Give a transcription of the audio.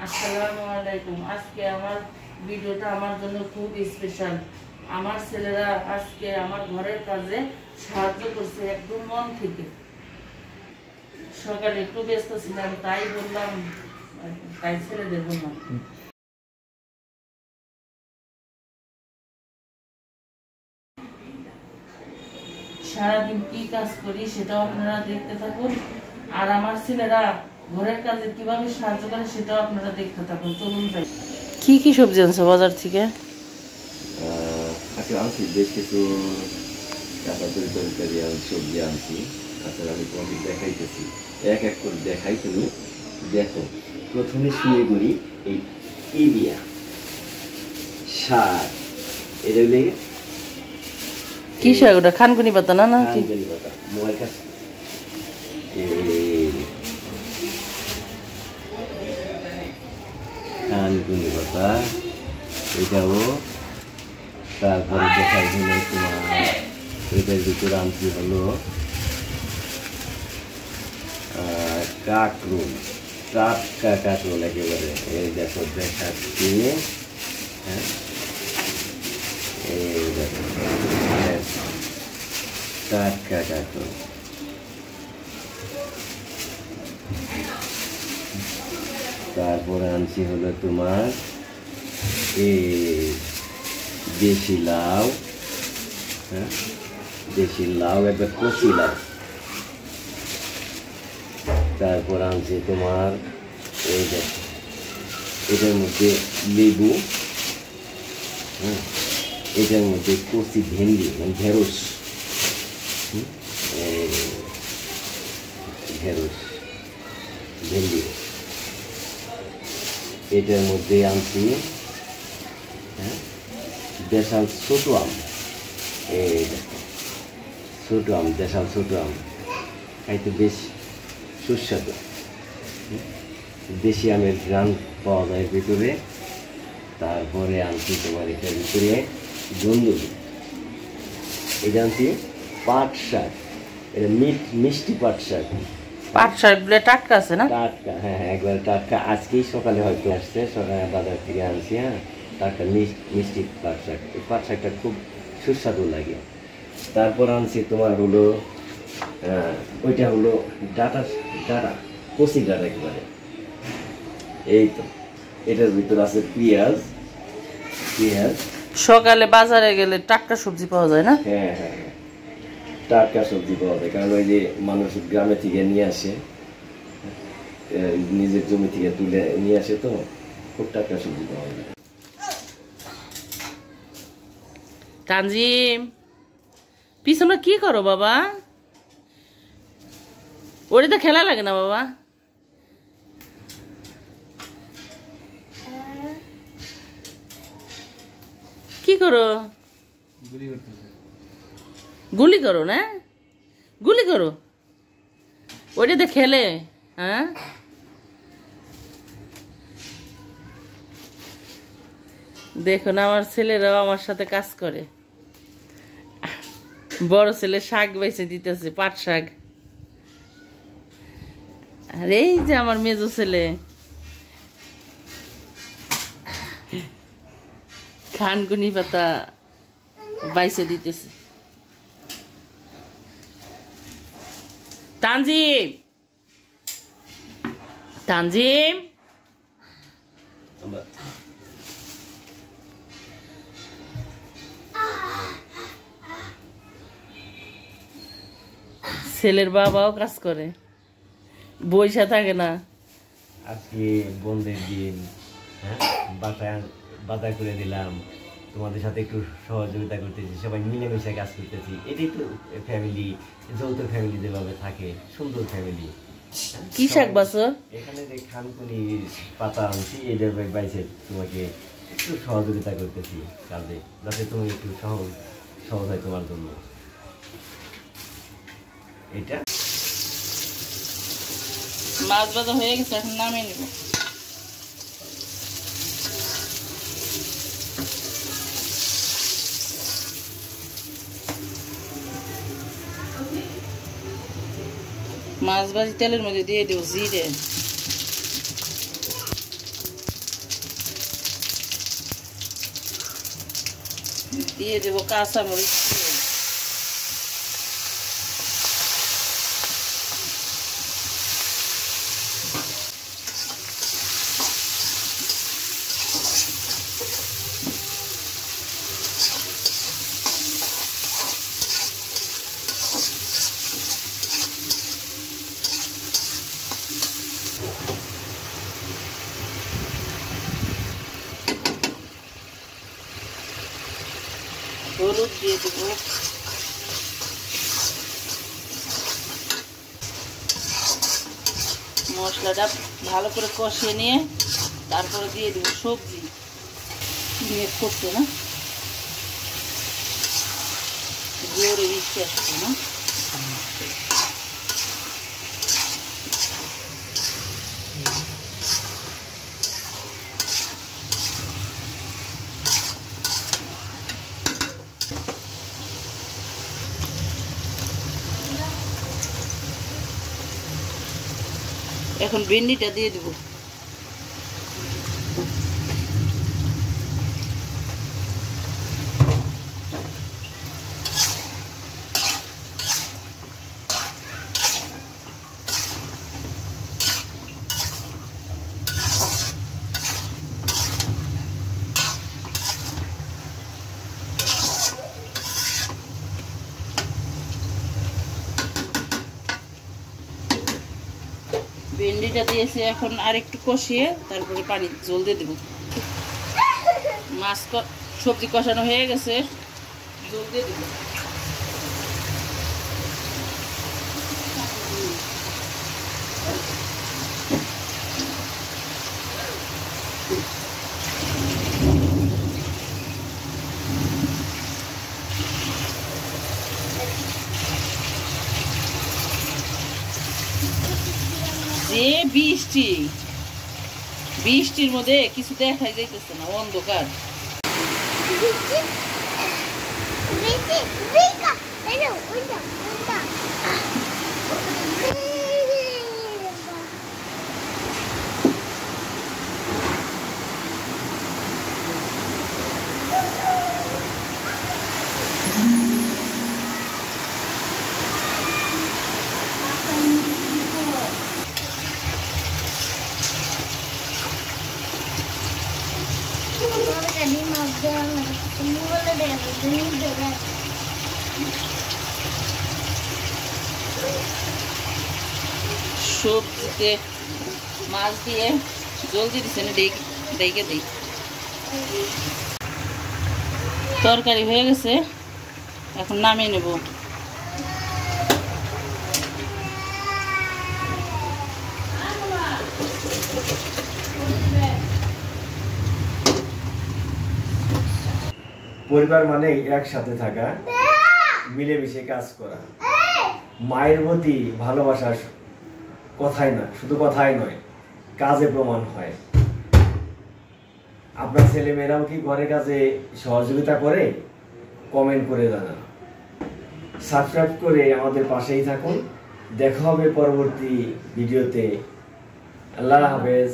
আসসালামু আলাইকুম। আজকে আমার ভিডিওটা আমার জন্য খুব স্পেশাল। আমার ছেলেরা আজকে আমার ঘরের কাজে সাহায্য করছে একদম মন থেকে। সকালে একটু ব্যস্ত ছিলাম, তাই বললাম, তাই ছেলেদের বললাম। সারাদিন কি কাজ করি সেটাও আপনারা দেখতে থাকুন, আর আমার ছেলেরা ঘরের কাজে কিভাবে সাহায্য করে সেটাও আপনারা দেখতে থাকুন। চলুন যাই। কি কি সবজি আনছো বাজার থেকে? আজকে আনছি বেশ কিছু কাঁচা তরকারি সবজি আনছি। আচ্ছা, আমি তোমাকে দেখাইতেছি, এক এক করে দেখাই, তুমি দেখো। প্রথমে শুরু করি এই ইলিয়া শাক। এটা হলে কি শাক? ওটা খানকুনি পাতা না? না কি খানকুনি পাতা? মোবাইল কাছে খানকুনি পাতা, এটাও। তারপরে দেখাই হলো তোমার এটার ভিতরে আনছি হলো কাকরুল, টাটকা কাকরুল একেবারে। এই দেখো দেখাচ্ছি, হ্যাঁ, এই দেখো টাটকা কাকরুল। তারপরে আনছি হলো তোমার এই দেশি লাউ, হ্যাঁ, দেশি লাউ, একবার কচি লাউ। তারপর আনছি তোমার এই দেখো, এটার মধ্যে লেবু, হ্যাঁ, এটার মধ্যে কচি ভেন্ডি, মানে ঢেঁড়স, ঢেঁড়স ভেন্ডি। এটার মধ্যে আনছি, হ্যাঁ, দেশাল ছোট আম। এই দেখো ছোট আম, দেশাল ছোট আম, খাইতে বেশ সুস্বাদু। দেশি আমের গ্রাম পাওয়া যায় ভিতরে। তারপরে আনছি তোমার এটার ভিতরে গন্ধুলি। এটা আনছি পাট শাক, এটা মিষ্টি পাট শাক। পাট শাকগুলো টাটকা আছে না? টাটকা, হ্যাঁ হ্যাঁ, একবার টাটকা। আজকেই সকালে হয়তো আসছে, সকালে বাজার থেকে আনছি। হ্যাঁ, টাটকা মিষ্টি পাট শাক। এই পাট শাকটা খুব সুস্বাদু লাগে। তারপর আনছি তোমার হলো ওইটা হলো ডাটা, কচি ডাটা একেবারে। এই তো, এটার ভিতর আছে পেঁয়াজ। সকালে বাজারে গেলে টাটকা সবজি পাওয়া যায় না? হ্যাঁ হ্যাঁ হ্যাঁ, টাটকা সবজি পাওয়া যায়, কারণ ওই যে মানুষ গ্রামে থেকে নিয়ে আসে, নিজের জমি থেকে তুলে নিয়ে আসে, তো খুব টাটকা সবজি পাওয়া যায়। তানজিম, পিছনে কি করো বাবা? ওরে তো খেলা লাগে না বাবা? কি করো? গুলি করো না? গুলি করো, ওইটা তো খেলে। হ্যাঁ, দেখো না, আমার ছেলেরাও আমার সাথে কাজ করে। বড় ছেলে শাক বেছে দিতেছে, পাট শাক। আর এই যে আমার মেজো ছেলে খানকুনি পাতা বাইছে দিতেছে। তানজিম, তানজিম, ছেলের বাবাও কাজ করে, বইসা থাকে না। আজকে বন্ধের দিন, হ্যাঁ, বাসায় বাজার করে দিলাম, তোমাদের সাথে একটু সহযোগিতা করতেছি, সবাই মিলেমিশে কাজ করতেছি। এটাই তো ফ্যামিলি, যৌথ ফ্যামিলি যেভাবে থাকে, সুন্দর ফ্যামিলি। কি শাক বাছো? এখানে যে খানকুনি পাতা আনছি, এটার বাইসে তোমাকে একটু সহযোগিতা করতেছি কাজে, যাতে তুমি একটু সহজ হয় তোমার জন্য। এটা মাছ ভাজা হয়ে গেছে, এখন নামিয়ে নিব। মাছ ভাজি তেলের মধ্যে দিয়ে দেবো জিরে, দিয়ে দেব কাঁচামরিচ। হলুদ দিয়ে দেবো। মশলাটা ভালো করে কষিয়ে নিয়ে তারপরে দিয়ে দেবো সবজি। মেঘ করছে না, জোরে বৃষ্টি আসছে না। এখন ভেন্ডিটা দিয়ে দেব। ভেন্ডিটা দিয়েছি, এখন আর একটু কষিয়ে তারপরে পানি জল দিয়ে দেবো। মাছ সবজি কষানো হয়ে গেছে, জল দিয়ে দেবো। যে বৃষ্টির মধ্যে কিছু দেখাই যাইতেছে না, অন্ধকার। সবজিতে মাছ দিয়ে জলদি দিচ্ছে না, ডেকে দিই। তরকারি হয়ে গেছে, এখন নামিয়ে নেব। পরিবার মানে একসাথে থাকা, মিলেমিশে কাজ করা। মায়ের প্রতি ভালোবাসার কথাই না, শুধু কথাই নয়, কাজে প্রমাণ হয়। আপনার ছেলেমেয়েরাও কি ঘরে কাজে সহযোগিতা করে? কমেন্ট করে জানান। সাবস্ক্রাইব করে আমাদের পাশেই থাকুন। দেখা হবে পরবর্তী ভিডিওতে। আল্লাহ হাফেজ।